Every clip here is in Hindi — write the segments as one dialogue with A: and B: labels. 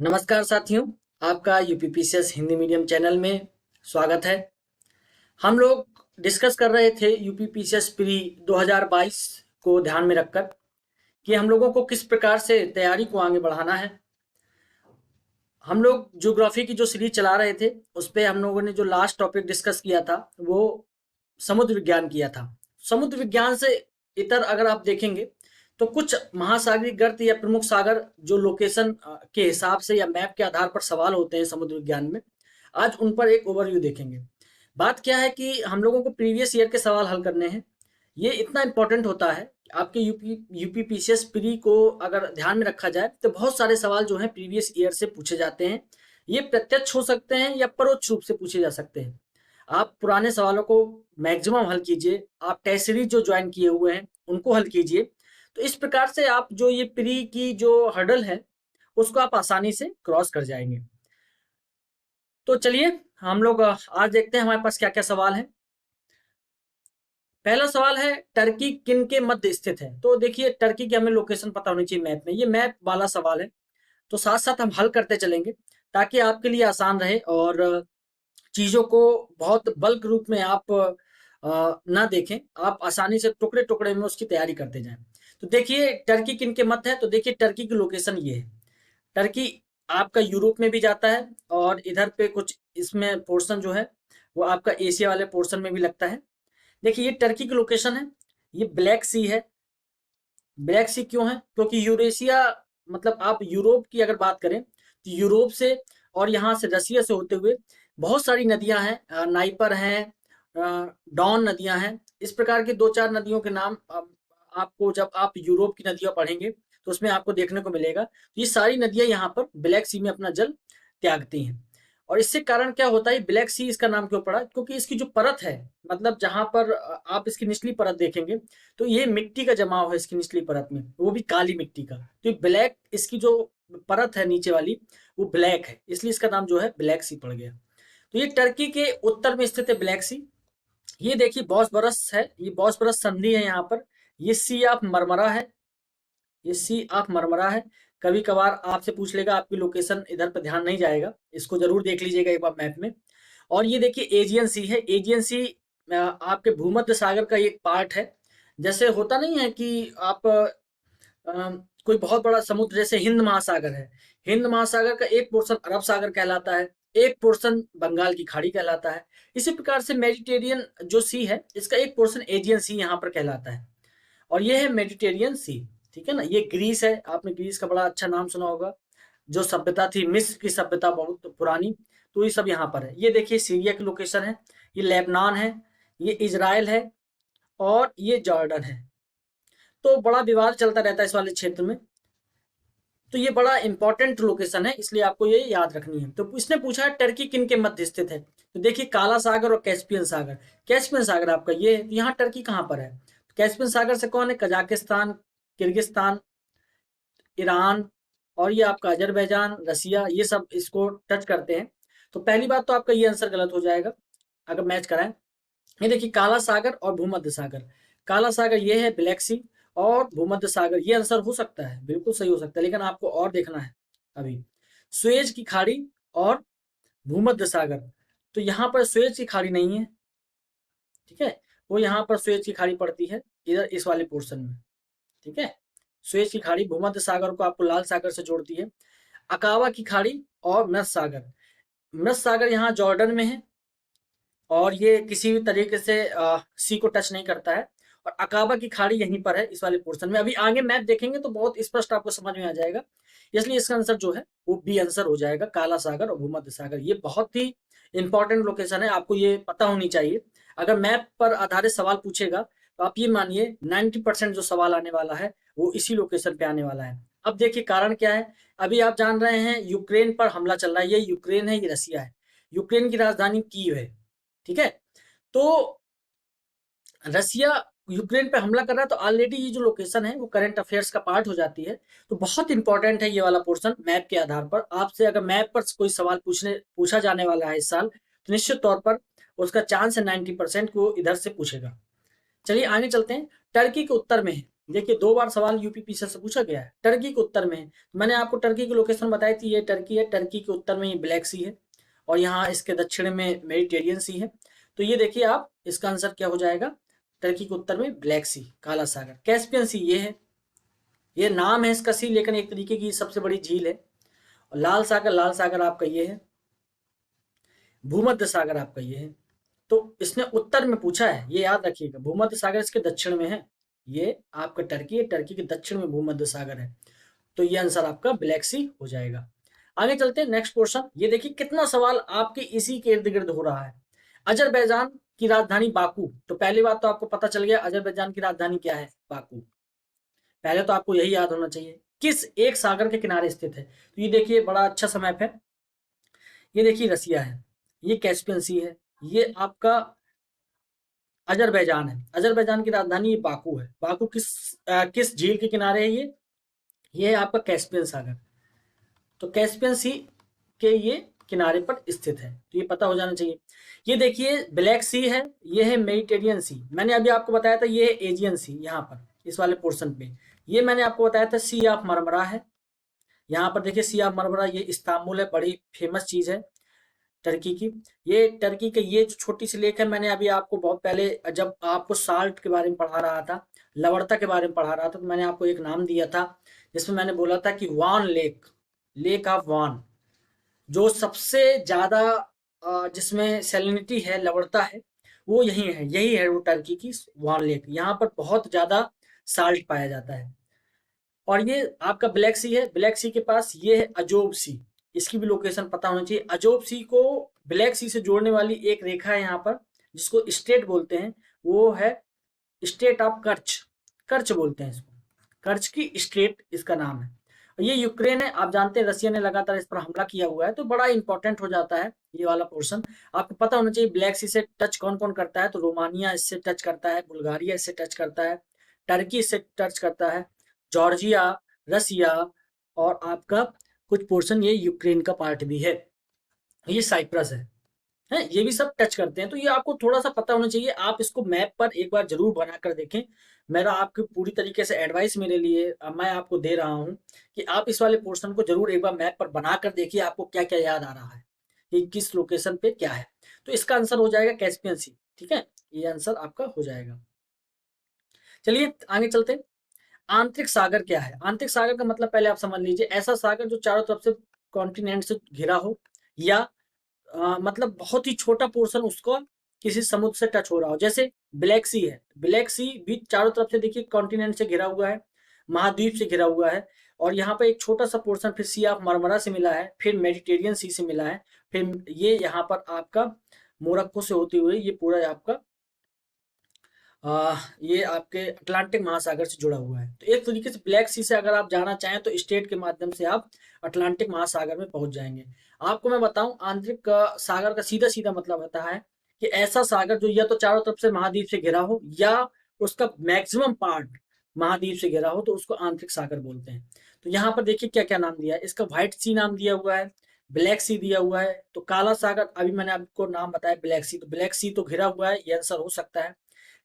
A: नमस्कार साथियों, आपका यूपीपीसीएस हिंदी मीडियम चैनल में स्वागत है। हम लोग डिस्कस कर रहे थे यूपीपीसीएस प्री 2022 को ध्यान में रखकर कि हम लोगों को किस प्रकार से तैयारी को आगे बढ़ाना है। हम लोग ज्योग्राफी की जो सीरीज चला रहे थे उस पे हम लोगों ने जो लास्ट टॉपिक डिस्कस किया था वो समुद्र विज्ञान किया था। समुद्र विज्ञान से इतर अगर आप देखेंगे तो कुछ महासागरीय गर्त या प्रमुख सागर जो लोकेशन के हिसाब से या मैप के आधार पर सवाल होते हैं समुद्र विज्ञान में, आज उन पर एक ओवरव्यू देखेंगे। बात क्या है कि हम लोगों को प्रीवियस ईयर के सवाल हल करने हैं। ये इतना इंपॉर्टेंट होता है आपके यूपीपीसीएस प्री को अगर ध्यान में रखा जाए तो बहुत सारे सवाल जो हैं प्रीवियस ईयर से पूछे जाते हैं। ये प्रत्यक्ष हो सकते हैं या परोक्ष रूप से पूछे जा सकते हैं। आप पुराने सवालों को मैक्सिमम हल कीजिए, आप टेस्ट सीरीज जो ज्वाइन किए हुए हैं उनको हल कीजिए। तो इस प्रकार से आप जो ये प्री की जो हर्डल है उसको आप आसानी से क्रॉस कर जाएंगे। तो चलिए हम लोग आज देखते हैं हमारे पास क्या क्या सवाल है। पहला सवाल है, टर्की किन के मध्य स्थित है। तो देखिए टर्की की हमें लोकेशन पता होनी चाहिए मैप में। ये मैप वाला सवाल है तो साथ साथ हम हल करते चलेंगे ताकि आपके लिए आसान रहे और चीजों को बहुत बल्क रूप में आप ना देखें, आप आसानी से टुकड़े टुकड़े में उसकी तैयारी करते जाएं। तो देखिए टर्की किन के मध्य है। तो देखिए टर्की की लोकेशन ये है। टर्की आपका यूरोप में भी जाता है और इधर पे कुछ इसमें पोर्शन जो है वो आपका एशिया वाले पोर्शन में भी लगता है। देखिए ये टर्की की लोकेशन है। ये ब्लैक सी है। ब्लैक सी क्यों है? क्योंकि यूरेशिया मतलब आप यूरोप की अगर बात करें तो यूरोप से और यहाँ से रसिया से होते हुए बहुत सारी नदियां हैं, नाइपर हैं, डॉन नदियां हैं। इस प्रकार की दो चार नदियों के नाम आपको जब आप यूरोप की नदियां पढ़ेंगे तो उसमें आपको देखने को मिलेगा। ये सारी नदियां यहाँ पर ब्लैक सी में अपना जल त्यागती हैं। और इससे कारण क्या होता है, ब्लैक सी इसका नाम क्यों पड़ा? क्योंकि इसकी जो परत है, मतलब जहां पर आप इसकी निचली परत देखेंगे तो ये मिट्टी का जमाव है इसकी निचली परत में, वो भी काली मिट्टी का। तो ब्लैक इसकी जो परत है नीचे वाली वो ब्लैक है, इसलिए इसका नाम जो है ब्लैक सी पड़ गया। तो ये टर्की के उत्तर में स्थित है ब्लैक सी। ये देखिए बॉस्फोरस है, ये बॉस्फोरस संधि है यहाँ पर। ये सी ऑफ मरमरा है। ये सी ऑफ मरमरा है। कभी कभार आपसे पूछ लेगा, आपकी लोकेशन इधर पर ध्यान नहीं जाएगा, इसको जरूर देख लीजिएगा एक बार मैप में। और ये देखिए एजियन सी है। एजियन सी आपके भूमध्य सागर का एक पार्ट है। जैसे होता नहीं है कि आप कोई बहुत बड़ा समुद्र जैसे हिंद महासागर है, हिंद महासागर का एक पोर्शन अरब सागर कहलाता है, एक पोर्शन बंगाल की खाड़ी कहलाता है। इसी प्रकार से मेडिटेरियन जो सी है इसका एक पोर्शन एजियन सी यहाँ पर कहलाता है और ये है मेडिटेरियन सी। ठीक है ना। ये ग्रीस है, आपने ग्रीस का बड़ा अच्छा नाम सुना होगा। जो सभ्यता थी मिस्र की सभ्यता बहुत पुरानी, तो ये सब यहाँ पर है। ये देखिए सीरिया की लोकेशन है, ये लेबनान है, ये इजराइल है और ये जॉर्डन है। तो बड़ा विवाद चलता रहता है इस वाले क्षेत्र में। तो ये बड़ा इंपॉर्टेंट लोकेशन है, इसलिए आपको ये याद रखनी है। तो इसने पूछा है टर्की किन के मध्य स्थित है। तो देखिए काला सागर और कैस्पियन सागर। कैस्पियन सागर आपका ये है, तो यहाँ टर्की कहाँ पर है? कैस्पियन सागर से कौन है? कजाकिस्तान, किर्गिस्तान, ईरान और ये आपका अजरबैजान, रसिया, ये सब इसको टच करते हैं। तो पहली बात तो आपका ये आंसर गलत हो जाएगा अगर मैच कराएं। ये देखिए काला सागर और भूमध्य सागर। काला सागर ये है ब्लैक सी और भूमध्य सागर ये आंसर हो सकता है, बिल्कुल सही हो सकता है, लेकिन आपको और देखना है अभी। सुएज की खाड़ी और भूमध्य सागर, तो यहाँ पर सुएज की खाड़ी नहीं है। ठीक है, वो यहाँ पर सुएज की खाड़ी पड़ती है इधर इस वाले पोर्शन में। ठीक है, सुएज की खाड़ी भूमध्य सागर को आपको लाल सागर से जोड़ती है। अकावा की खाड़ी और मृत सागर। मृत सागर यहाँ जॉर्डन में है और ये किसी भी तरीके से सी को टच नहीं करता है। और अकाबा की खाड़ी यहीं पर है इस वाले पोर्शन में। अभी आगे मैप देखेंगे तो बहुत स्पष्ट आपको समझ में आ जाएगा, इसलिए इसका आंसर जो है वो बी आंसर हो जाएगा, काला सागर और भूमध्य सागर। ये बहुत ही इंपॉर्टेंट लोकेशन है, आपको ये पता होनी चाहिए। अगर मैप पर आधारित सवाल पूछेगा तो आप ये मानिए 90% जो सवाल आने वाला है वो इसी लोकेशन पे आने वाला है। अब देखिए कारण क्या है। अभी आप जान रहे हैं यूक्रेन पर हमला चल रहा है। ये यूक्रेन है, ये रसिया है। यूक्रेन की राजधानी कीव है। ठीक है, तो रसिया यूक्रेन पे हमला कर रहा है, तो ऑलरेडी ये जो लोकेशन है वो करंट अफेयर्स का पार्ट हो जाती है। तो बहुत इंपॉर्टेंट है ये वाला पोर्शन मैप के आधार पर। आपसे अगर मैप पर कोई सवाल पूछा जाने वाला है इस साल तो निश्चित तौर पर उसका चांस है 90% को इधर से पूछेगा। चलिए आगे चलते हैं। टर्की के उत्तर में है, देखिए 2 बार सवाल यूपीपीसीएल से पूछा गया है, टर्की के उत्तर में है। मैंने आपको टर्की की लोकेशन बताई थी, ये टर्की है, टर्की के उत्तर में ये ब्लैक सी है और यहाँ इसके दक्षिण में मेडिटेरियन सी है। तो ये देखिए आप, इसका आंसर क्या हो जाएगा, टर्की के उत्तर में ब्लैक सी, काला सागर। कैस्पियन सी ये है, ये नाम है इसका सी, लेकिन एक तरीके की सबसे बड़ी झील है। और लाल सागर आपका ये है, भूमध्य सागर आपका ये है। तो इसने उत्तर में पूछा है, ये याद रखिएगा, भूमध्य सागर इसके दक्षिण में है। ये आपका टर्की है, टर्की के दक्षिण में भूमध्य सागर है। तो ये आंसर आपका ब्लैक सी हो जाएगा। आगे चलते हैं नेक्स्ट क्वेश्चन। ये देखिए कितना सवाल आपके इसी के इर्द गिर्द हो रहा है। अजरबैजान की राजधानी बाकू। तो पहली बात तो आपको पता चल गया अजरबैजान की राजधानी क्या है, बाकू। पहले तो आपको यही याद होना चाहिए। किस एक सागर के किनारे स्थित है, तो ये देखिए बड़ा अच्छा सा मैप है। ये देखिए रसिया है, ये कैस्पियन सी है, ये आपका अजरबैजान है। अजरबैजान की राजधानी ये बाकू है। बाकू किस झील के किनारे है ये है आपका कैस्पियन सागर। तो कैस्पियन सी के ये किनारे पर स्थित है, तो ये पता हो जाना चाहिए। ये देखिए ब्लैक सी है, ये है मेडिटेरियन सी। मैंने अभी आपको बताया था ये है एजियन सी, यहाँ पर इस वाले पोर्शन पे। ये मैंने आपको बताया था सी ऑफ मरमरा है। यहाँ पर देखिए सी ऑफ मरमरा, ये इस्तांबुल है, बड़ी फेमस चीज है टर्की की। ये टर्की के ये जो छोटी सी लेक है, मैंने अभी आपको बहुत पहले जब आपको साल्ट के बारे में पढ़ा रहा था, लवणता के बारे में पढ़ा रहा था, तो मैंने आपको एक नाम दिया था जिसमें मैंने बोला था कि वान लेक, लेक ऑफ वान, जो सबसे ज्यादा जिसमें सैलिनिटी है, लवणता है, वो यही है वो टर्की की वान लेक। यहाँ पर बहुत ज्यादा साल्ट पाया जाता है। और ये आपका ब्लैक सी है, ब्लैक सी के पास ये है अजोब सी, इसकी भी लोकेशन पता होनी चाहिए। अजोब सी को ब्लैक सी से जोड़ने वाली एक रेखा है यहाँ पर, जिसको स्टेट बोलते हैं, वो है स्टेट ऑफ कर्च, कर्च बोलते हैं इसको, कर्च की स्टेट इसका नाम है। ये यूक्रेन है, आप जानते हैं रसिया ने लगातार इस पर हमला किया हुआ है, तो बड़ा इंपॉर्टेंट हो जाता है ये वाला पोर्शन। आपको पता होना चाहिए ब्लैक सी से टच कौन कौन करता है, तो रोमानिया इससे टच करता है, बुल्गारिया इससे टच करता है, टर्की इससे टच करता है, जॉर्जिया, रसिया, और आपका कुछ पोर्शन ये यूक्रेन का पार्ट भी है, ये साइप्रस है, ये भी सब टच करते हैं। तो ये आपको थोड़ा सा पता होना चाहिए। आप इसको मैप पर एक बार जरूर बनाकर देखें। मेरा आपकी पूरी तरीके से एडवाइस मेरे लिए मैं आपको दे रहा हूं कि आप इस वाले पोर्शन को जरूर एक बार मैप पर बनाकर देखिए, आपको क्या क्या याद आ रहा है कि किस लोकेशन पे क्या है। तो इसका आंसर हो जाएगा कैस्पियन सी, ठीक है, ये आंसर आपका हो जाएगा। चलिए आगे चलते हैं। आंतरिक सागर क्या है? आंतरिक सागर का मतलब पहले आप समझ लीजिए, ऐसा सागर जो चारों तरफ से कॉन्टिनेंट से घिरा हो, या मतलब बहुत ही छोटा पोर्शन उसको किसी समुद्र से टच हो रहा हो। जैसे ब्लैक सी है, ब्लैक सी भी चारों तरफ से देखिए कॉन्टिनेंट से घिरा हुआ है, महाद्वीप से घिरा हुआ है, और यहाँ पे एक छोटा सा पोर्शन फिर सी ऑफ मरमरा से मिला है, फिर मेडिटेरियन सी से मिला है, फिर ये यहाँ पर आपका मोरक्को से होते हुए ये पूरा आपका ये आपके अटलांटिक महासागर से जुड़ा हुआ है। तो एक तरीके से ब्लैक सी से अगर आप जाना चाहें तो स्टेट के माध्यम से आप अटलांटिक महासागर में पहुंच जाएंगे। आपको मैं बताऊं, आंतरिक सागर का सीधा सीधा मतलब होता है कि ऐसा सागर जो या तो चारों तरफ से महाद्वीप से घिरा हो, या उसका मैक्सिमम पार्ट महाद्वीप से घिरा हो, तो उसको आंतरिक सागर बोलते हैं। तो यहाँ पर देखिए क्या क्या नाम दिया है, इसका व्हाइट सी नाम दिया हुआ है, ब्लैक सी दिया हुआ है, तो काला सागर अभी मैंने आपको नाम बताया ब्लैक सी, तो ब्लैक सी तो घिरा हुआ है, ये आंसर हो सकता है।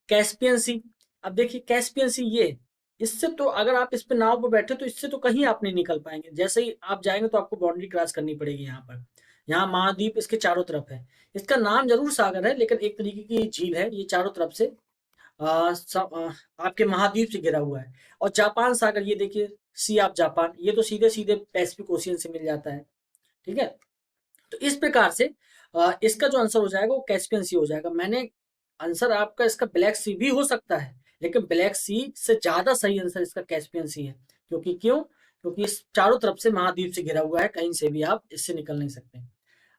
A: कैस्पियन सी, अब देखिए कैस्पियन सी ये, इससे तो अगर आप इस पे नाव पर बैठे तो इससे तो कहीं आप नहीं निकल पाएंगे, जैसे ही आप जाएंगे तो आपको बाउंड्री क्रॉस करनी पड़ेगी। यहाँ पर, यहाँ महाद्वीप इसके चारों तरफ है, इसका नाम जरूर सागर है लेकिन एक तरीके की झील है, ये चारों तरफ से आपके महाद्वीप से घिरा हुआ है। और जापान सागर, ये देखिए सी ऑफ जापान, ये तो सीधे सीधे पैसिफिक ओशियन से मिल जाता है, ठीक है। तो इस प्रकार से इसका जो आंसर हो जाएगा वो कैस्पियन सी हो जाएगा। मैंने आंसर आपका इसका ब्लैक सी भी हो सकता है, लेकिन ब्लैक सी से ज्यादा सही आंसर इसका कैस्पियन सी है। क्योंकि इस चारों तरफ से महाद्वीप से घिरा हुआ है, कहीं से भी आप इससे निकल नहीं सकते।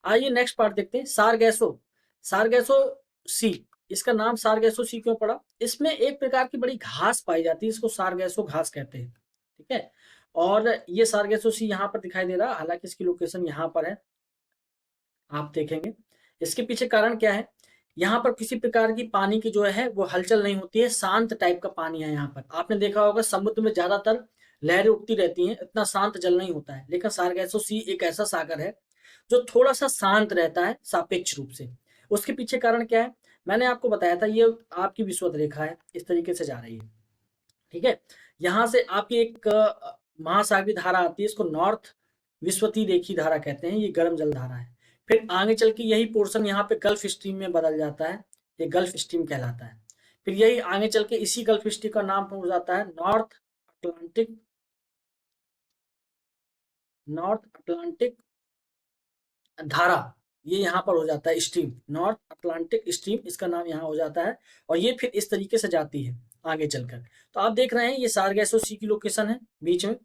A: आइए नेक्स्ट पार्ट देखते हैं। सारगैसो, सारगैसो सी, इसका नाम सारगैसो सी क्यों पड़ा? इसमें एक प्रकार की बड़ी घास पाई जाती है, इसको सारगैसो घास कहते हैं, ठीक है। और ये सारगैसो सी यहाँ पर दिखाई दे रहा है, हालांकि इसकी लोकेशन यहाँ पर है, आप देखेंगे। इसके पीछे कारण क्या है? यहाँ पर किसी प्रकार की पानी की जो है वो हलचल नहीं होती है, शांत टाइप का पानी है यहाँ पर। आपने देखा होगा समुद्र में ज्यादातर लहरें उठती रहती हैं, इतना शांत जल नहीं होता है, लेकिन सारगैसो सी एक ऐसा सागर है जो थोड़ा सा शांत रहता है सापेक्ष रूप से। उसके पीछे कारण क्या है? मैंने आपको बताया था, ये आपकी विषुवत रेखा है, इस तरीके से जा रही है, ठीक है। यहाँ से आपकी एक महासागरीय धारा आती है, इसको नॉर्थ विश्वती रेखी धारा कहते हैं, ये गर्म जल धारा है। फिर आगे चल के यही पोर्शन यहाँ पे गल्फ स्ट्रीम में बदल जाता है, ये गल्फ स्ट्रीम कहलाता है। फिर यही आगे चल के इसी गल्फ स्ट्रीम का नाम हो जाता है नॉर्थ अटलांटिक धारा। ये यहाँ पर हो जाता है स्ट्रीम, नॉर्थ अटलांटिक स्ट्रीम इसका नाम यहाँ हो जाता है। और ये फिर इस तरीके से जाती है आगे चलकर। तो आप देख रहे हैं ये सारगैसो सी की लोकेशन है बीच में,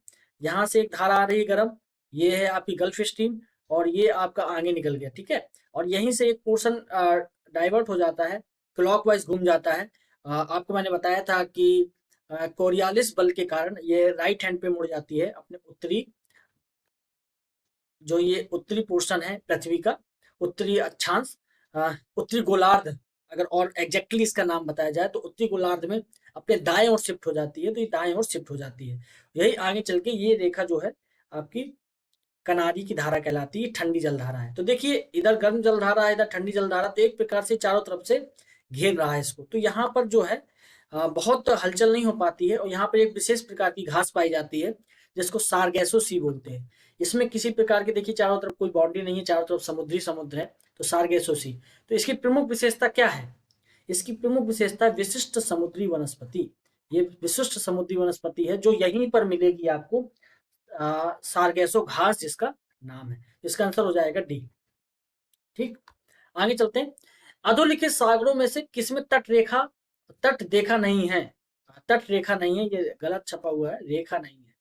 A: यहाँ से एक धारा आ रही है गर्म, ये है आपकी गल्फ स्ट्रीम, और ये आपका आगे निकल गया, ठीक है। और यहीं से एक पोर्शन डाइवर्ट हो जाता है, क्लॉकवाइज घूम जाता है। आपको मैंने बताया था कि कोरियालिस बल के कारण ये राइट हैंड पे मुड़ जाती है अपने उत्तरी, जो ये उत्तरी पोर्शन है पृथ्वी का, उत्तरी अक्षांश, उत्तरी गोलार्ध, अगर और एग्जैक्टली इसका नाम बताया जाए तो उत्तरी गोलार्ध में अपने दाएं ओर शिफ्ट हो जाती है। तो ये दाएं ओर शिफ्ट हो जाती है, यही आगे चल के ये रेखा जो है आपकी कनारी की धारा कहलाती है, ठंडी जलधारा है। तो देखिए इधर गर्म जलधारा है, इधर ठंडी जलधारा, तो एक प्रकार से चारों तरफ से घेर रहा है इसको। तो यहाँ पर जो है बहुत हलचल नहीं हो पाती है, और यहाँ पर एक विशेष प्रकार की घास पाई जाती है जिसको सारगैसो सी बोलते हैं। इसमें किसी प्रकार की देखिए चारों तरफ कोई बाउंड्री नहीं है, चारों तरफ समुद्री समुद्र है, तो सारगैसो सी। तो इसकी प्रमुख विशेषता क्या है? इसकी प्रमुख विशेषता विशिष्ट समुद्री वनस्पति। ये विशिष्ट समुद्री वनस्पति है जो यहीं पर मिलेगी आपको, सारगैसो घास जिसका नाम है। इसका आंसर हो जाएगा डी। ठीक, आगे चलते हैं। अधोलिखित सागरों में से किसमें तट देखा नहीं है? तट रेखा नहीं है, ये गलत छपा हुआ है, रेखा नहीं है।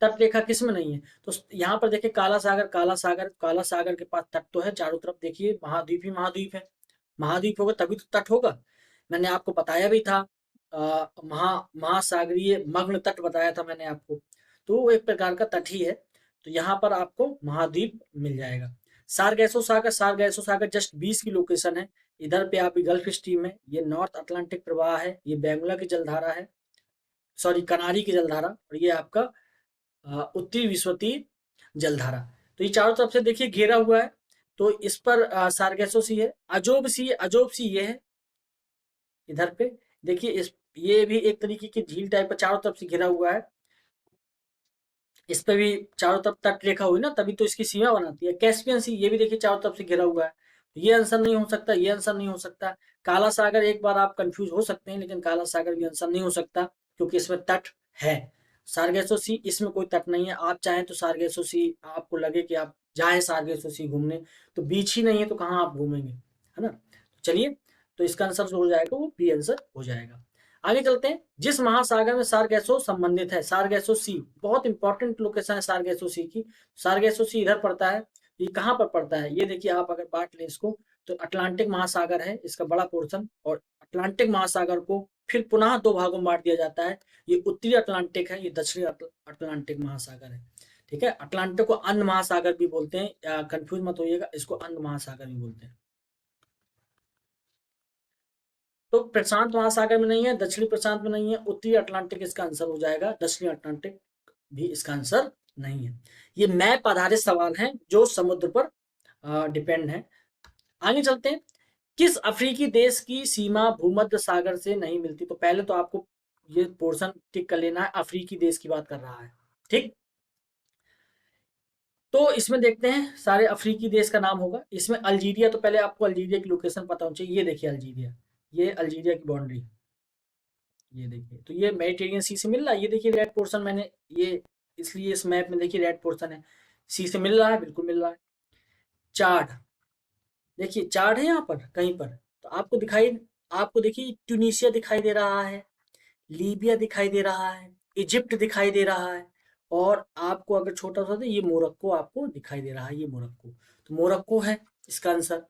A: तट रेखा किसमें नहीं है? तो यहाँ पर देखिए काला सागर के पास तट तो है चारों तरफ, देखिए महाद्वीप ही महाद्वीप है। महाद्वीप होगा तभी तो तट होगा। मैंने आपको बताया भी था, महासागरीय मग्न तट बताया था मैंने आपको, तो वो एक प्रकार का तट ही है। तो यहाँ पर आपको महाद्वीप मिल जाएगा। सारगैसो सागर जस्ट 20 की लोकेशन है। इधर पे आपकी गल्फ स्ट्रीम है, ये नॉर्थ अटलांटिक प्रवाह है, ये बैंगुला की जलधारा है, सॉरी कनारी की जलधारा, और ये आपका उत्तरी विश्वती जलधारा। तो ये चारों तरफ से देखिए घेरा हुआ है, तो इस पर सारगैसो सी है। अजोब सी ये है इधर पे, देखिए इस, ये भी एक तरीके की झील टाइप का चारों तरफ से घिरा हुआ है। इस पे भी चारों तरफ तट रेखा हुई ना, तभी तो इसकी सीमा बनाती है। कैस्पियन सी, ये भी देखिए चारों तरफ से घिरा हुआ है। ये आंसर नहीं हो सकता, ये आंसर नहीं हो सकता। काला सागर एक बार आप कंफ्यूज हो सकते हैं, लेकिन काला सागर भी आंसर नहीं हो सकता क्योंकि इसमें तट है। सारगेसो सी, इसमें कोई तट नहीं है। आप चाहें तो सारगेसो सी, आपको लगे कि आप जाए सारगेसो सी घूमने, तो बीच ही नहीं है तो कहाँ आप घूमेंगे, है ना। चलिए, तो इसका आंसर जो हो जाएगा वो बी आंसर हो जाएगा। आगे चलते हैं। जिस महासागर में सारगैसो संबंधित है, सारगैसो सी, बहुत इंपॉर्टेंट लोकेशन है सारगैसो सी की। सारगैसो सी इधर पड़ता है, ये कहाँ पर पड़ता है ये देखिए, आप अगर बांट लें इसको तो अटलांटिक महासागर है इसका बड़ा पोर्शन, और अटलांटिक महासागर को फिर पुनः दो भागों में बांट दिया जाता है। ये उत्तरी अटलांटिक है, ये दक्षिणी अटलांटिक महासागर है। ठीक है, अटलांटिक को अंध महासागर भी बोलते हैं, कंफ्यूज मत होइएगा, इसको अंध महासागर भी बोलते हैं। तो प्रशांत महासागर में नहीं है, दक्षिणी प्रशांत में नहीं है, उत्तरी अटलांटिक इसका आंसर हो जाएगा, दक्षिणी अटलांटिक भी इसका आंसर नहीं है। ये मैप आधारित सवाल हैं जो समुद्र पर डिपेंड है। आगे चलते हैं। किस अफ्रीकी देश की सीमा भूमध्य सागर से नहीं मिलती? तो पहले तो आपको ये पोर्शन टिक कर लेना है, अफ्रीकी देश की बात कर रहा है। ठीक, तो इसमें देखते हैं सारे अफ्रीकी देश का नाम होगा। इसमें अल्जीरिया, तो पहले आपको अल्जीरिया की लोकेशन पता होनी चाहिए। ये देखिए अल्जीरिया, ये अल्जीरिया की बाउंड्री, ये देखिए, तो ये मेडिटेरियन सी से मिल रहा है। ये देखिए रेड पोर्शन मैंने ये, इसलिए इस मैप में देखिए रेड पोर्शन है, सी से मिल रहा है, बिल्कुल मिल रहा है। चार्ड, देखिए चार्ड है यहाँ पर कहीं पर, तो आपको दिखाई, आपको देखिए ट्यूनीशिया दिखाई दे रहा है, लीबिया दिखाई दे रहा है, इजिप्ट दिखाई दे रहा है, और आपको अगर छोटा सा, तो ये मोरक्को आपको दिखाई दे रहा है, ये मोरक्को। तो मोरक्को है इसका आंसर,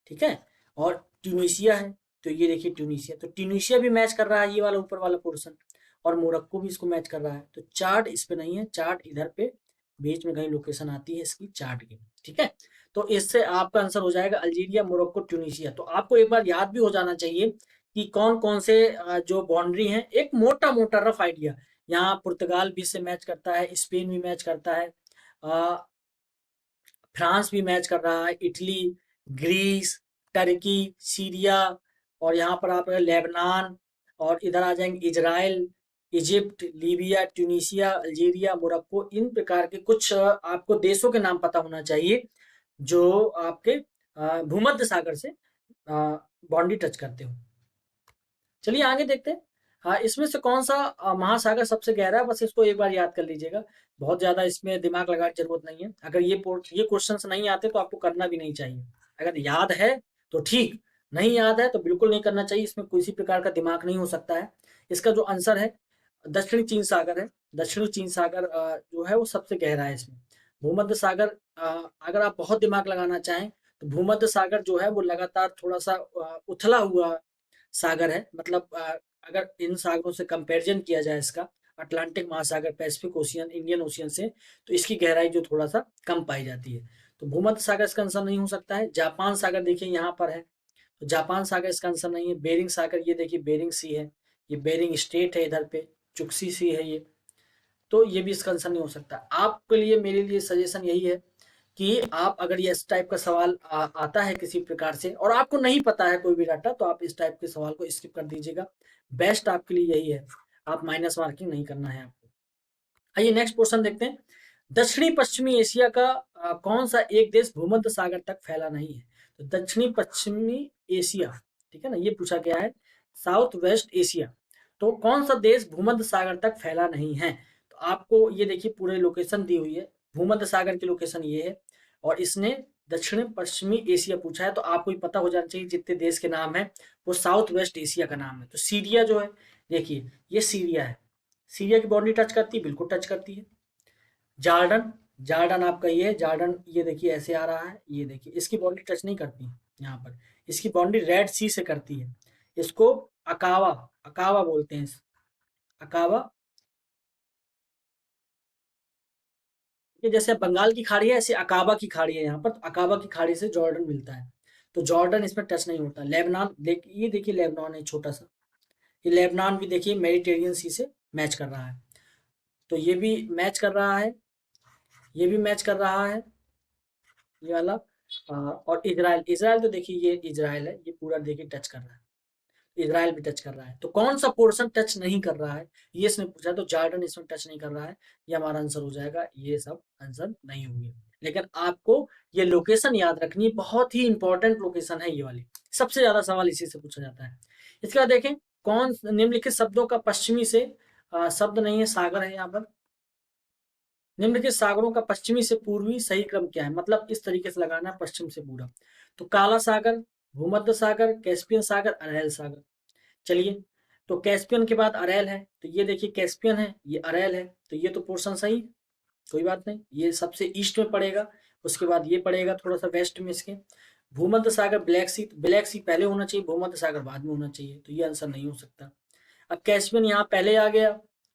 A: ठीक है। और ट्यूनीशिया है, तो ये देखिए ट्यूनीशिया, तो ट्यूनीशिया भी मैच कर रहा है ये वाला ऊपर वाला पोर्शन, और मोरक्को भी इसको मैच कर रहा है। तो चार्ट इस पे नहीं है, चार्ट इधर पे बीच में कहीं लोकेशन आती है इसकी चार्ट की, ठीक है। तो इससे आपका आंसर हो जाएगा अल्जीरिया, मोरक्को, ट्यूनीशिया। तो आपको एक बार याद भी हो जाना चाहिए कि कौन कौन से जो बाउंड्री है, एक मोटा मोटा रफ आइडिया। यहाँ पुर्तगाल भी इससे मैच करता है, स्पेन भी मैच करता है, फ्रांस भी मैच कर रहा है, इटली, ग्रीस, टर्की, सीरिया, और यहाँ पर आप लेबनान, और इधर आ जाएंगे Israel, Egypt, Libya, Tunisia, Algeria, Morocco, इन प्रकार के कुछ आपको देशों के नाम पता होना चाहिए जो आपके भूमध्य सागर से बाउंड्री टच करते हो। चलिए आगे देखते हैं। हाँ, इसमें से कौन सा महासागर सबसे गहरा है, बस इसको एक बार याद कर लीजिएगा। बहुत ज्यादा इसमें दिमाग लगाने की जरूरत नहीं है। अगर ये क्वेश्चंस नहीं आते तो आपको करना भी नहीं चाहिए। अगर याद है तो ठीक, नहीं याद है तो बिल्कुल नहीं करना चाहिए। इसमें किसी प्रकार का दिमाग नहीं हो सकता है। इसका जो आंसर है दक्षिणी चीन सागर है। दक्षिणी चीन सागर जो है वो सबसे गहरा है इसमें। भूमध्य सागर अगर आप बहुत दिमाग लगाना चाहें तो भूमध्य सागर जो है वो लगातार थोड़ा सा उथला हुआ सागर है। मतलब अगर इन सागरों से कंपैरिजन किया जाए इसका, अटलांटिक महासागर, पैसिफिक ओशियन, इंडियन ओशियन से, तो इसकी गहराई जो थोड़ा सा कम पाई जाती है। तो भूमध्य सागर इसका आंसर नहीं हो सकता है। जापान सागर देखिए यहाँ पर है, तो जापान सागर इसका आंसर नहीं है। बेरिंग सागर, ये देखिए बेरिंग सी है, ये बेरिंग स्टेट है इधर पे, चुक्सी सी है ये, तो ये भी इसका आंसर नहीं हो सकता। आपके लिए, मेरे लिए सजेशन यही है कि आप अगर ये इस टाइप का सवाल आता है किसी प्रकार से और आपको नहीं पता है कोई भी डाटा, तो आप इस टाइप के सवाल को स्किप कर दीजिएगा। बेस्ट आपके लिए यही है, आप माइनस मार्किंग नहीं करना है आपको। आइए नेक्स्ट क्वेश्चन देखते हैं। दक्षिणी पश्चिमी एशिया का कौन सा एक देश भूमध्य सागर तक फैला नहीं है? तो दक्षिणी पश्चिमी एशिया, ठीक है ना, ये पूछा गया है, साउथ वेस्ट एशिया। तो कौन सा देश भूमध्य सागर तक फैला नहीं है? तो आपको ये देखिए पूरे लोकेशन दी हुई है, भूमध्य सागर की लोकेशन ये है, और इसने दक्षिण पश्चिमी एशिया पूछा है, तो आपको ही पता हो जाना चाहिए जितने देश के नाम है वो साउथ वेस्ट एशिया का नाम है। तो सीरिया जो है, देखिए ये सीरिया है, सीरिया की बाउंड्री टच करती है, बिल्कुल टच करती है। जॉर्डन, जॉर्डन आपका ये है, जॉर्डन ये देखिए ऐसे आ रहा है, ये देखिए इसकी बाउंड्री टच नहीं करती यहाँ पर, इसकी बाउंड्री रेड सी से करती है। इसको अकावा, अकावा बोलते हैं अकावा। ये जैसे बंगाल की खाड़ी है, ऐसे अकाबा की खाड़ी है यहाँ पर, तो अकाबा की खाड़ी से जॉर्डन मिलता है, तो जॉर्डन इसमें टच नहीं होता। लेबनान, ये देखिए लेबनान है छोटा सा, ये लेबनान भी देखिए मेडिटेरियन सी से मैच कर रहा है, तो ये भी मैच कर रहा है, ये भी मैच कर रहा है, ये वाला। और इजराइल, इजराइल तो देखिए ये इजराइल है, ये पूरा देखिए टच कर रहा है, इजराइल भी टच कर रहा है। तो कौन सा पोर्शन टच नहीं कर रहा है, ये इसने पूछा, तो जॉर्डन इसमें टच नहीं कर रहा है, ये हमारा आंसर हो जाएगा। ये सब आंसर नहीं होंगे, लेकिन आपको ये लोकेशन याद रखनी है, बहुत ही इंपॉर्टेंट लोकेशन है ये वाली, सबसे ज्यादा सवाल इसी से पूछा जाता है। इसके बाद देखें, कौन निम्नलिखित शब्दों का पश्चिमी से शब्द नहीं है, सागर है यहाँ पर। निम्नलिखित सागरों का पश्चिमी से पूर्वी सही क्रम क्या है? मतलब इस तरीके से लगाना है, पश्चिम से पूरब। तो काला सागर, भूमध्य सागर, कैस्पियन सागर, अरैल सागर। चलिए, तो कैस्पियन के बाद अरैल है, तो ये देखिए कैस्पियन है, ये अरैल है, तो ये तो पोर्शन सही, कोई बात नहीं, ये सबसे ईस्ट में पड़ेगा। उसके बाद ये पड़ेगा थोड़ा सा वेस्ट में इसके। भूमध्य सागर, ब्लैक सी, ब्लैक सी पहले होना चाहिए, भूमध्य सागर बाद में होना चाहिए, तो ये आंसर नहीं हो सकता। अब कैस्पियन यहाँ पहले आ गया,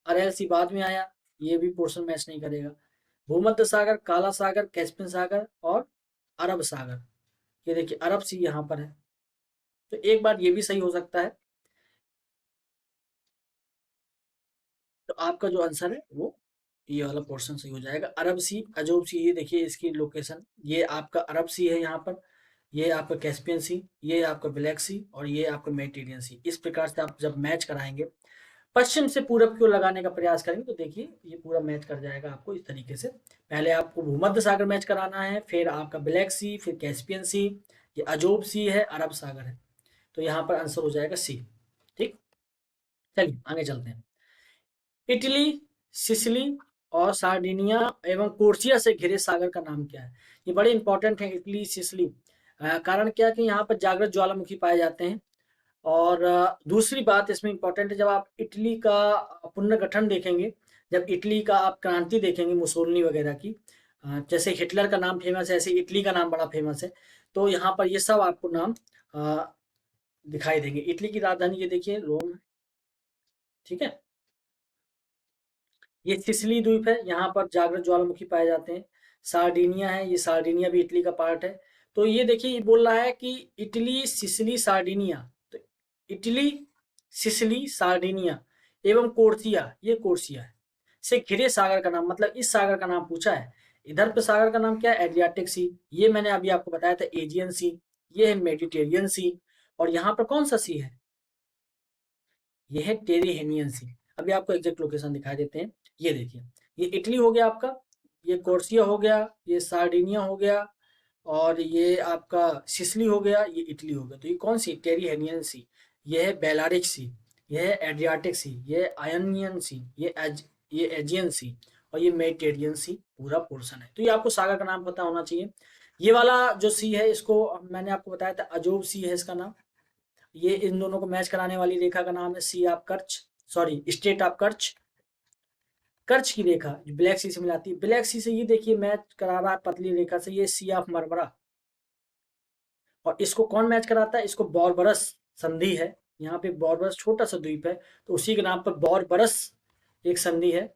A: अरैल सी बाद में आया, ये भी पोर्शन मैच नहीं करेगा। भूमध्य सागर, काला सागर, कैस्पियन सागर और अरब सागर, ये देखिए अरब सी यहाँ पर है, तो एक बार ये भी सही हो सकता है। तो आपका जो आंसर है वो ये वाला पोर्शन सही हो जाएगा। अरब सी, अजोब सी, ये देखिए इसकी लोकेशन, ये आपका अरब सी है यहाँ पर, ये आपका कैस्पियन सी, ये आपका ब्लैक सी और ये आपका मेडिटेरियन सी। इस प्रकार से आप जब मैच कराएंगे, पश्चिम से पूरब की ओर लगाने का प्रयास करेंगे, तो देखिए ये पूरा मैच कर जाएगा आपको इस तरीके से। पहले आपको भूमध्य सागर मैच कराना है, फिर आपका ब्लैक सी, फिर कैस्पियन सी, ये अजोब सी है, अरब सागर है, तो यहाँ पर आंसर हो जाएगा सी। ठीक, चलिए आगे चलते हैं। इटली, सिसिली और सार्डिनिया एवं कोर्सिया से घिरे सागर का नाम क्या है? ये बड़े इंपॉर्टेंट है, इटली, सिसिली। कारण क्या है कि यहाँ पर जागृत ज्वालामुखी पाए जाते हैं। और दूसरी बात इसमें इंपॉर्टेंट है, जब आप इटली का पुनर्गठन देखेंगे, जब इटली का आप क्रांति देखेंगे मुसोलिनी वगैरह की, जैसे हिटलर का नाम फेमस है, ऐसे इटली का नाम बड़ा फेमस है, तो यहाँ पर ये सब आपको नाम अ, दिखाई देंगे। इटली की राजधानी ये देखिए रोम है, ठीक है। ये सिसिली द्वीप है, यहाँ पर जागृत ज्वालामुखी पाए जाते हैं। सार्डिनिया है, ये सार्डिनिया भी इटली का पार्ट है। तो ये देखिए ये बोल रहा है कि इटली, सिसिली, सार्डिनिया, तो इटली, सिसिली, सार्डिनिया एवं कोर्सिया, ये कोर्सिया है, से घिरे सागर का नाम, मतलब इस सागर का नाम पूछा है। इधर पे सागर का नाम क्या है? एड्रियाटिक सी, ये मैंने अभी आपको बताया था एजियन सी, ये है मेडिटेरियन सी, और यहाँ पर कौन सा सी है? ये है टेरिहेनियन सी। अभी आपको एग्जैक्ट लोकेशन दिखाई देते हैं। ये देखिए, ये इटली हो गया आपका, ये कोर्सिया हो गया, ये सार्डिनिया हो गया, और ये आपका सिसिली हो गया, ये इटली हो गया। तो ये कौन सी, टेरिहेनियन सी, ये है बेलारिक सी, ये है एड्रियाटिक सी, ये है आयोनियन सी, ये एजियन सी, और ये मेडिटेरियन सी पूरा पोर्शन है। तो ये आपको सागर का नाम पता होना चाहिए। ये वाला जो सी है, इसको मैंने आपको बताया था अजोब सी है इसका नाम। ये इन दोनों को मैच कराने वाली रेखा का नाम है sea of Kerch, sorry state of Kerch. Kerch की रेखा जो ब्लैक सी से मिलाती है, ब्लैक सी से ये देखिए मैच करा रहा है पतली रेखा से, ये सी ऑफ मरमरा। और इसको कौन मैच कराता है, इसको बॉर्बरस संधि है, यहाँ पे बॉर्बरस छोटा सा द्वीप है, तो उसी के नाम पर बॉर्बरस एक संधि है।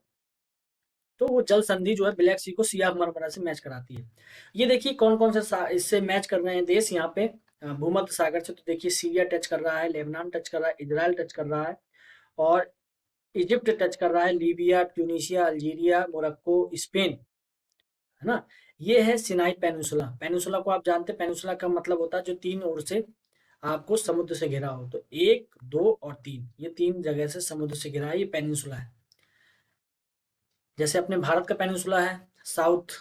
A: तो वो जल संधि जो है ब्लैक सी को सी ऑफ मरमरा से मैच कराती है। ये देखिए कौन कौन से इससे मैच कर रहे हैं देश यहाँ पे भूमध्य सागर से। तो देखिए सीरिया टच कर रहा है, लेबनान टच कर रहा है, इजराइल टच कर रहा है, और इजिप्ट टच कर रहा है, Libya, Tunisia, Algeria, Morocco, Spain, है ना। ये है सिनाई पेनिनसुला। पेनिनसुला को आप जानते हैं, पेनिनसुला का मतलब होता है जो तीन ओर से आपको समुद्र से घिरा हो। तो एक, दो और तीन, ये तीन जगह से समुद्र से घिरा है, ये पेनिनसुला है। जैसे अपने भारत का पेनिनसुला है साउथ,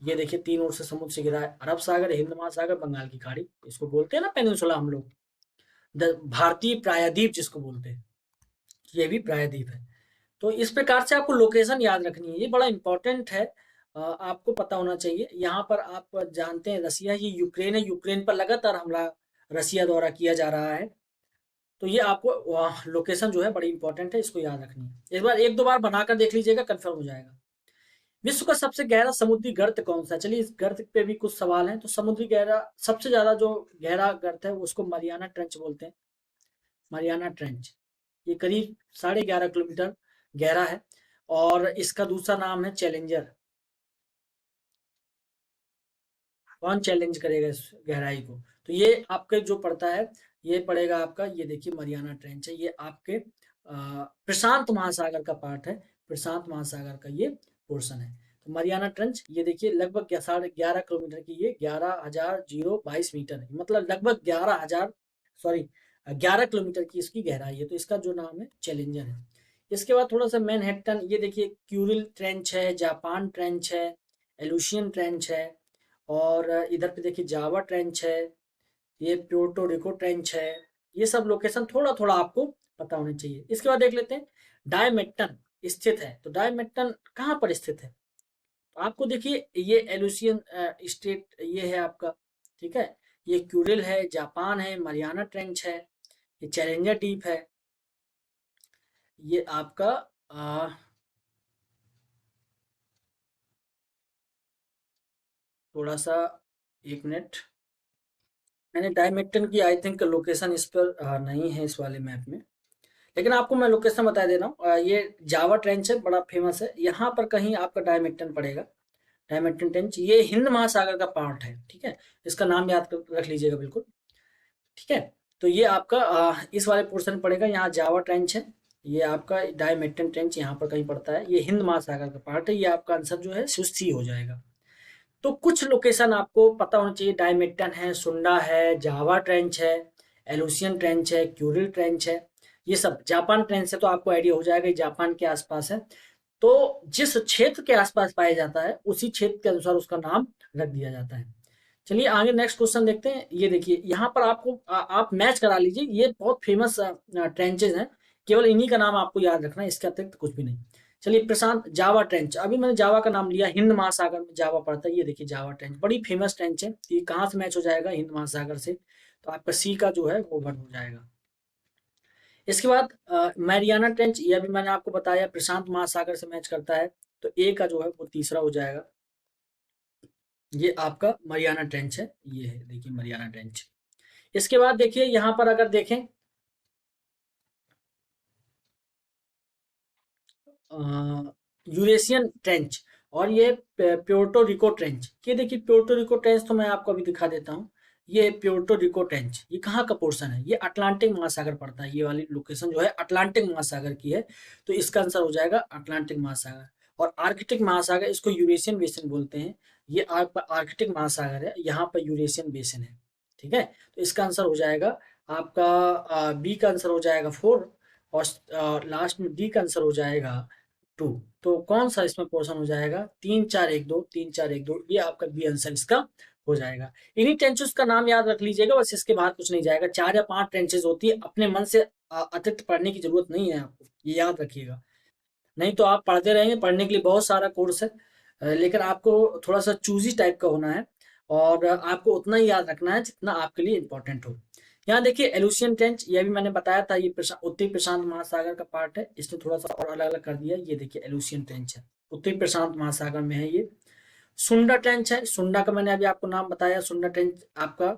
A: ये देखिए तीन ओर से समुद्र से घिरा है, अरब सागर, हिंद महासागर, बंगाल की खाड़ी, इसको बोलते हैं ना पेनिनसुला हम लोग। भारतीय प्रायद्वीप जिसको बोलते हैं, ये भी प्रायद्वीप है। तो इस प्रकार से आपको लोकेशन याद रखनी है, ये बड़ा इंपॉर्टेंट है। आपको पता होना चाहिए। यहाँ पर आप जानते हैं रसिया, ये यूक्रेन है, यूक्रेन पर लगातार हमला रसिया द्वारा किया जा रहा है। तो ये आपको लोकेशन जो है बड़ी इंपॉर्टेंट है, इसको याद रखनी है। एक बार एक दो बार बनाकर देख लीजिएगा, कंफर्म हो जाएगा। विश्व का सबसे गहरा समुद्री गर्त कौन सा है? चलिए इस गर्त पे भी कुछ सवाल हैं। तो समुद्री गहरा, सबसे ज्यादा जो गहरा गर्त है उसको मरियाना ट्रेंच बोलते हैं, मरियाना ट्रेंच। ये करीब 11.5 किलोमीटर गहरा है, और इसका दूसरा नाम है चैलेंजर। कौन चैलेंज करेगा इस गहराई को? तो ये आपके जो पड़ता है, ये पड़ेगा आपका, ये देखिए मरियाना ट्रेंच है, ये आपके प्रशांत महासागर का पार्ट है, प्रशांत महासागर का ये पोर्शन है। तो मरियाना ट्रेंच ये देखिए लगभग 11.5 किलोमीटर की, ये 11,022 मीटर है, मतलब लगभग 11,000, सॉरी 11 किलोमीटर की इसकी गहराई है। तो इसका जो नाम है चैलेंजर है। इसके बाद थोड़ा सा मैनहट्टन, ये देखिए क्यूरिल ट्रेंच है, जापान ट्रेंच है, एलुशियन ट्रेंच है, और इधर पे देखिए जावा ट्रेंच है, ये प्योर्टो रिको ट्रेंच है। ये सब लोकेशन थोड़ा थोड़ा आपको पता होनी चाहिए। इसके बाद देख लेते हैं डायमेट्टन स्थित है। तो डायमेट्टन कहाँ पर स्थित है? तो आपको देखिए ये एलुसियन स्टेट ये है आपका, ठीक है। ये क्यूरिल है, जापान है, मरियाना ट्रेंच है, ये चैलेंजर डीप है, ये आपका थोड़ा सा, एक मिनट, मैंने डायमेट्टन की आई थिंक लोकेशन इस पर नहीं है इस वाले मैप में, लेकिन आपको मैं लोकेशन बता दे रहा हूँ। ये जावा ट्रेंच है, बड़ा फेमस है, यहाँ पर कहीं आपका डायमेट्टन पड़ेगा। डायमेट्टन ट्रेंच ये हिंद महासागर का पार्ट है, ठीक है। इसका नाम याद रख लीजिएगा बिल्कुल, ठीक है। तो ये आपका इस वाले पोर्शन में पड़ेगा, यहाँ जावा ट्रेंच है, ये आपका डायमेट्टन ट्रेंच यहाँ पर कहीं पड़ता है, ये हिंद महासागर का पार्ट है। ये आपका आंसर जो है सी हो जाएगा। तो कुछ लोकेशन आपको पता होना चाहिए, डायमेट्टन है, सुंडा है, जावा ट्रेंच है, एलुसियन ट्रेंच है, क्यूरिल ट्रेंच है, ये सब। जापान ट्रेंच से तो आपको आइडिया हो जाएगा, ये जापान के आसपास है। तो जिस क्षेत्र के आसपास पाया जाता है उसी क्षेत्र के अनुसार उसका नाम रख दिया जाता है। चलिए आगे नेक्स्ट क्वेश्चन देखते हैं। ये देखिए यहाँ पर आपको आप मैच करा लीजिए, ये बहुत फेमस ट्रेंचेज हैं, केवल इन्हीं का नाम आपको याद रखना है, इसके अतिरिक्त कुछ भी नहीं। चलिए प्रशांत जावा ट्रेंच, अभी मैंने जावा का नाम लिया, हिंद महासागर में जावा पड़ता है। ये देखिए जावा ट्रेंच बड़ी फेमस ट्रेंच है, ये कहाँ से मैच हो जाएगा? हिंद महासागर से। तो आपका सी का जो है वो वन हो जाएगा। इसके बाद मैरियाना ट्रेंच, ये अभी मैंने आपको बताया प्रशांत महासागर से मैच करता है, तो ए का जो है वो तीसरा हो जाएगा। ये आपका मरियाना ट्रेंच है, ये है देखिए मरियाना ट्रेंच। इसके बाद देखिए यहाँ पर अगर देखें यूरेशियन ट्रेंच, और ये प्योर्टो रिको ट्रेंच। ये देखिए प्योर्टो रिको ट्रेंच तो मैं आपको अभी दिखा देता हूँ। ये प्योर्टो रिको ट्रेंच, ये कहाँ का पोर्शन है? ये अटलांटिक महासागर पड़ता है, ये वाली लोकेशन जो है अटलांटिक महासागर की है। तो इसका आंसर हो जाएगा अटलांटिक महासागर। और आर्कटिक महासागर, इसको यूरेशियन बेसिन बोलते हैं, ये आपका आर्कटिक महासागर है, यहाँ पर यूरेशियन बेसिन है, ठीक है। तो इसका आंसर हो जाएगा आपका बी का आंसर हो जाएगा 4, और लास्ट में डी का आंसर हो जाएगा 2। तो कौन सा इसमें पोर्शन हो जाएगा? 3 4 1 2, 3 4 1 2, ये आपका बी आंसर इसका हो जाएगा। इन्हीं ट्रेंचेस का नाम याद रख लीजिएगा, बस इसके बाद कुछ नहीं जाएगा। 4 या 5 ट्रेंचेस होती है, अपने मन से अतिरिक्त पढ़ने की जरूरत नहीं है आपको, ये याद रखिएगा। नहीं तो आप पढ़ते रहेंगे, पढ़ने के लिए बहुत सारा कोर्स है, लेकिन आपको थोड़ा सा चूजी टाइप का होना है और आपको उतना ही याद रखना है जितना आपके लिए इंपॉर्टेंट हो। यहाँ देखिए एलुसियन ट्रेंच, ये भी मैंने बताया था, ये उत्तरी प्रशांत महासागर का पार्ट है, इसने थोड़ा सा और अलग अलग कर दिया। ये देखिए एलुसियन ट्रेंच है, उत्तरी प्रशांत महासागर में है ये। सुंडा ट्रेंच है, सुंडा का मैंने अभी आपको नाम बताया, सुंडा ट्रेंच आपका।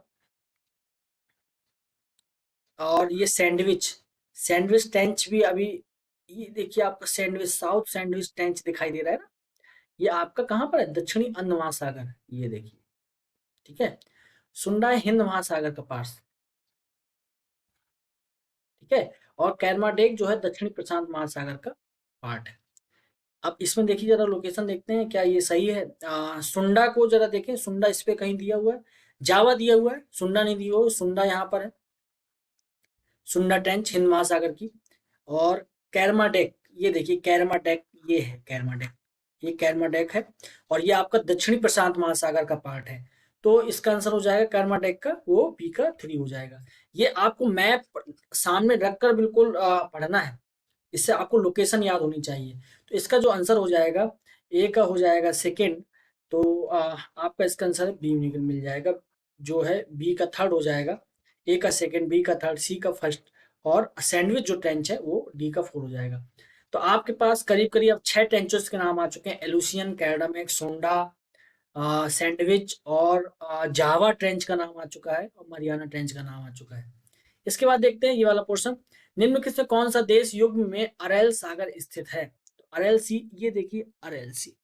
A: और ये सैंडविच, सैंडविच ट्रेंच भी अभी, ये देखिए आपका सैंडविच, साउथ सैंडविच ट्रेंच दिखाई दे रहा है ना, ये आपका कहाँ पर है? दक्षिणी अंध महासागर, ये देखिए, ठीक है। सुंडा है हिंद महासागर का पास, ठीक है। और कैरमाडेक जो है दक्षिणी प्रशांत महासागर का पार्ट है। अब इसमें देखिए जरा लोकेशन देखते हैं क्या ये सही है। सुंडा को जरा देखें, सुंडा इस पे कहीं दिया हुआ है, जावा दिया हुआ है, सुंडा नहीं दिया हुआ, सुंडा यहाँ पर है, सुंडा ट्रेंच हिंद महासागर की। और कैरमाडेक, ये देखिए कैरमाडेक, ये है कैरमाडेक, ये कैरमाडेक है, और ये आपका दक्षिणी प्रशांत महासागर का पार्ट है। तो इसका आंसर हो जाएगा कैरमाडेक का, वो बी का 3 हो जाएगा। ये आपको मैप सामने रखकर बिल्कुल पढ़ना है, इससे आपको लोकेशन याद होनी चाहिए। तो इसका जो आंसर हो जाएगा, ए का हो जाएगा सेकेंड, तो आपका इसका आंसर बी मिल जाएगा, जो है बी का थर्ड हो जाएगा। ए का सेकेंड, बी का थर्ड, सी का फर्स्ट, और सैंडविच जो ट्रेंच है वो डी का 4 हो जाएगा। तो आपके पास करीब करीब अब 6 ट्रेंचेस के नाम आ चुके हैं, एलुसियन, कैडामेक, सोंडा, सैंडविच और जावा ट्रेंच का नाम आ चुका है, और मरियाना ट्रेंच का नाम आ चुका है। इसके बाद देखते हैं ये वाला पोर्शन, निम्नलिखित से कौन सा देश युग्म में अरैल सागर स्थित है? तो अरैल सी, ये देखिए अरैल सी,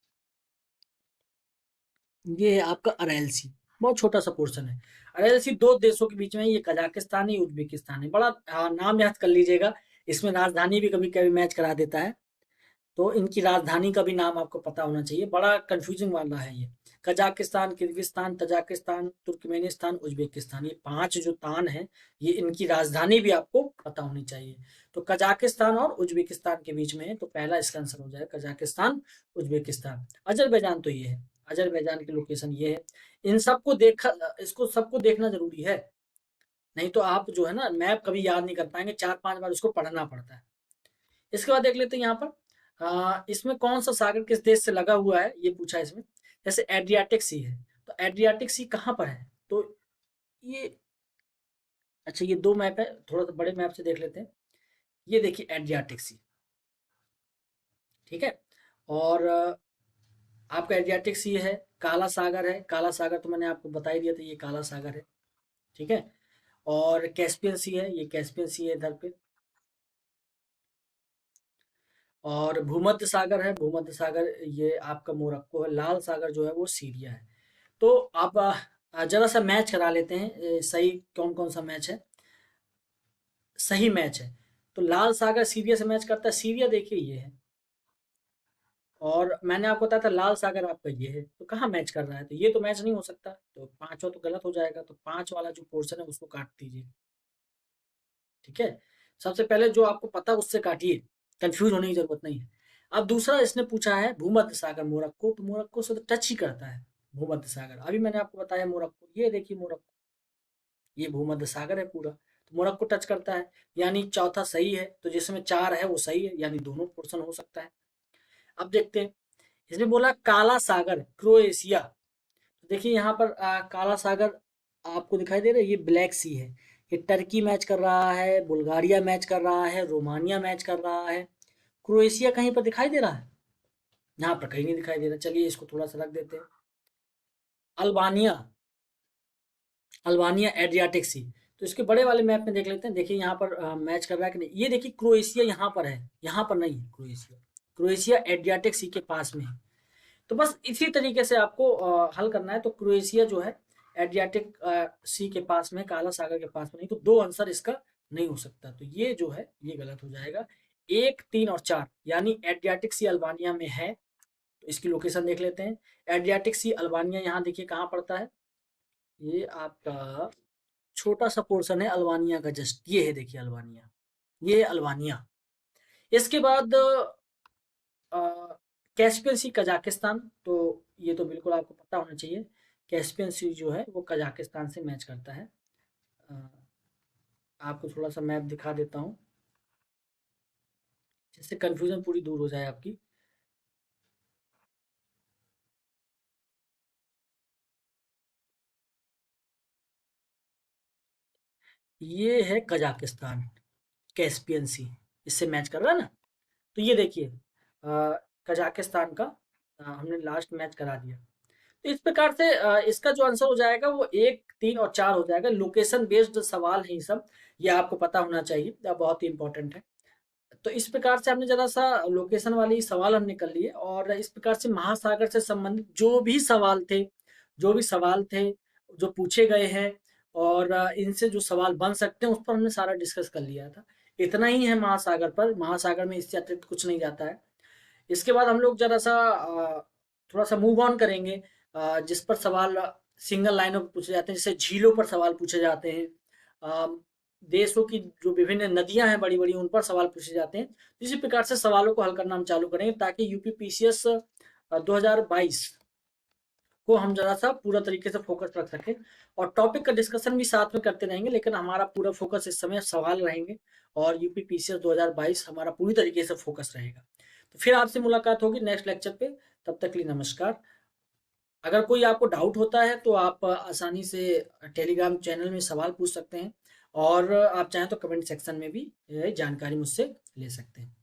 A: ये है आपका अरैल सी, बहुत छोटा सा पोर्शन है। अरैल सी 2 देशों के बीच में है, ये कजाकिस्तान है, उज्बेकिस्तान है। बड़ा नाम याद कर लीजिएगा, इसमें राजधानी भी कभी कभी मैच करा देता है, तो इनकी राजधानी का भी नाम आपको पता होना चाहिए, बड़ा कंफ्यूजिंग वाला है ये। Kazakhstan, Kyrgyzstan, Tajikistan, Turkmenistan, Uzbekistan, ये 5 जो तान है, ये इनकी राजधानी भी आपको पता होनी चाहिए। तो कजाकिस्तान और उज्बेकिस्तान के बीच में है, तो पहला इसका आंसर हो जाएगा कजाकिस्तान, उज्बेकिस्तान। अजरबैजान तो ये है, अजरबैजान की लोकेशन ये है। इन सबको देखा, इसको सबको देखना जरूरी है, नहीं तो आप जो है ना मैप कभी याद नहीं कर पाएंगे, 4 5 बार उसको पढ़ना पड़ता है। इसके बाद देख लेते हैं यहाँ पर, इसमें कौन सा सागर किस देश से लगा हुआ है, ये पूछा है इसमें। जैसे एड्रियाटिक सी है, तो एड्रियाटिक सी कहाँ पर है? तो ये, अच्छा ये 2 मैप है, थोड़ा सा बड़े मैप से देख लेते हैं। ये देखिए एड्रियाटिक सी, ठीक है। और आपका एड्रियाटिक सी है, काला सागर है, काला सागर तो मैंने आपको बता ही दिया था, ये काला सागर है, ठीक है। और कैस्पियन सी है, ये कैस्पियन सी है इधर पे। और भूमध्य सागर है, भूमध्य सागर ये आपका मोरक्को है। लाल सागर जो है वो सीरिया है। तो आप जरा सा मैच करा लेते हैं, सही कौन कौन सा मैच है, सही मैच है। तो लाल सागर सीरिया से मैच करता है, सीरिया देखिए ये है, और मैंने आपको बताया था लाल सागर आपका ये है, तो कहाँ मैच कर रहा है? तो ये तो मैच नहीं हो सकता, तो पांचवा तो गलत हो जाएगा, तो 5 वाला जो पोर्शन है उसको काट दीजिए, ठीक है। सबसे पहले जो आपको पता उससे काटिए, कंफ्यूज होने की जरूरत नहीं है। अब दूसरा इसने पूछा है भूमध्य सागर, मोरक्को, तो मोरक्को से तो टच ही करता है भूमध्य सागर, अभी मैंने आपको बताया मोरक्को, ये देखिए मोरक्को, ये भूमध्य सागर है पूरा, तो मोरक्को टच करता है, यानी चौथा सही है। तो जिसमें 4 है वो सही है, यानी दोनों पोर्शन हो सकता है। अब देखते हैं, इसने बोला काला सागर क्रोएशिया, तो देखिए यहाँ पर काला सागर आपको दिखाई दे रहा है, ये ब्लैक सी है, ये टर्की मैच कर रहा है, बुल्गारिया मैच कर रहा है, रोमानिया मैच कर रहा है, क्रोएशिया कहीं पर दिखाई दे रहा है? यहाँ पर कहीं नहीं दिखाई दे रहा। चलिए इसको थोड़ा सा रख देते हैं। अल्बानिया, अल्बानिया एड्रियाटिक सी, तो इसके बड़े वाले मैप में देख लेते हैं, देखिए यहाँ पर मैच कर रहा है कि नहीं। ये देखिए क्रोएशिया यहाँ पर है, यहाँ पर नहीं है क्रोएशिया, क्रोएशिया एड्रियाटिक सी के पास में है। तो बस इसी तरीके से आपको हल करना है। तो क्रोएशिया जो है एड्रियाटिक सी के पास में, काला सागर के पास में नहीं, तो 2 आंसर इसका नहीं हो सकता, तो ये जो है ये गलत हो जाएगा। 1 3 और 4, यानी एड्रियाटिक सी अल्बानिया में है, तो इसकी लोकेशन देख लेते हैं। एड्रियाटिक सी अल्बानिया यहाँ देखिए कहाँ पड़ता है, ये आपका छोटा सा पोर्शन है अल्बानिया का, जस्ट ये है देखिए अल्बानिया, ये है अल्बानिया, इसके बाद कैस्पियन सी कजाकिस्तान, तो ये तो बिल्कुल आपको पता होना चाहिए। कैस्पियन सी जो है वो कजाकिस्तान से मैच करता है। अ, आपको थोड़ा सा मैप दिखा देता हूँ, जिससे कंफ्यूजन पूरी दूर हो जाए आपकी। ये है कजाकिस्तान, कैस्पियन सी, इससे मैच कर रहा है ना। तो ये देखिए, कजाकिस्तान का हमने लास्ट मैच करा दिया। तो इस प्रकार से इसका जो आंसर हो जाएगा वो 1, 3 और 4 हो जाएगा। लोकेशन बेस्ड सवाल है ये सब, ये आपको पता होना चाहिए, बहुत ही इंपॉर्टेंट है। तो इस प्रकार से हमने जरा सा लोकेशन वाले ही सवाल हमने कर लिए, और इस प्रकार से महासागर से संबंधित जो भी सवाल थे जो पूछे गए हैं, और इनसे जो सवाल बन सकते हैं उस पर हमने सारा डिस्कस कर लिया था। इतना ही है महासागर पर, महासागर में इससे अतिरिक्त कुछ नहीं जाता है। इसके बाद हम लोग जरा सा थोड़ा सा मूव ऑन करेंगे, जिस पर सवाल सिंगल लाइनों पर पूछे जाते हैं, जैसे झीलों पर सवाल पूछे जाते हैं। अ, देशों की जो विभिन्न नदियां हैं बड़ी बड़ी, उन पर सवाल पूछे जाते हैं। इसी प्रकार से सवालों को हल करना हम चालू करेंगे, ताकि यूपीपीसीएस 2022 को हम जरा सा पूरा तरीके से फोकस रख सकें। और टॉपिक का डिस्कशन भी साथ में करते रहेंगे, लेकिन हमारा पूरा फोकस इस समय सवाल रहेंगे, और यूपीपीसीएस 2022 हमारा पूरी तरीके से फोकस रहेगा। तो फिर आपसे मुलाकात होगी नेक्स्ट लेक्चर पे। तब तक के लिए नमस्कार। अगर कोई आपको डाउट होता है तो आप आसानी से टेलीग्राम चैनल में सवाल पूछ सकते हैं, और आप चाहें तो कमेंट सेक्शन में भी जानकारी मुझसे ले सकते हैं।